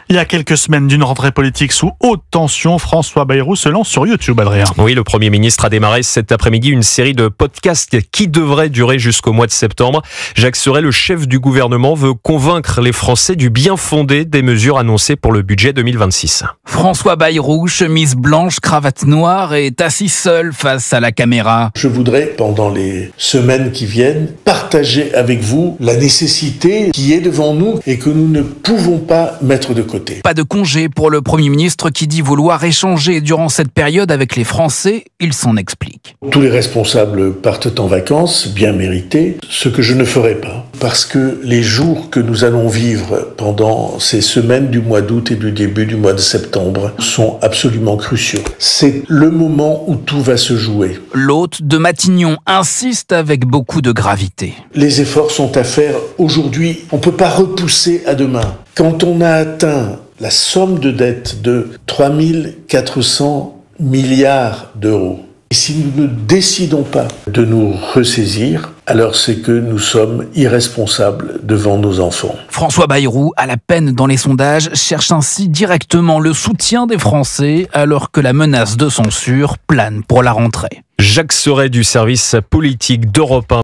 Il y a quelques semaines d'une rentrée politique sous haute tension, François Bayrou se lance sur YouTube, Adrien. Oui, le Premier ministre a démarré cet après-midi une série de podcasts qui devrait durer jusqu'au mois de septembre. Jacques Serret, le chef du gouvernement, veut convaincre les Français du bien fondé des mesures annoncées pour le budget 2026. François Bayrou, chemise blanche, cravate noire, est assis seul face à la caméra. Je voudrais, pendant les semaines qui viennent, partager avec vous la nécessité qui est devant nous et que nous ne pouvons pas mettre de côté. Pas de congé pour le Premier ministre qui dit vouloir échanger durant cette période avec les Français. Il s'en explique. Tous les responsables partent en vacances, bien méritées, ce que je ne ferai pas. Parce que les jours que nous allons vivre pendant ces semaines du mois d'août et du début du mois de septembre sont absolument cruciaux. C'est le moment où tout va se jouer. L'hôte de Matignon insiste avec beaucoup de gravité. Les efforts sont à faire aujourd'hui. On ne peut pas repousser à demain. Quand on a atteint la somme de dette de 3 400 milliards d'euros, et si nous ne décidons pas de nous ressaisir, alors c'est que nous sommes irresponsables devant nos enfants. François Bayrou, à la peine dans les sondages, cherche ainsi directement le soutien des Français alors que la menace de censure plane pour la rentrée. Jacques Serret du service politique d'Europe 1.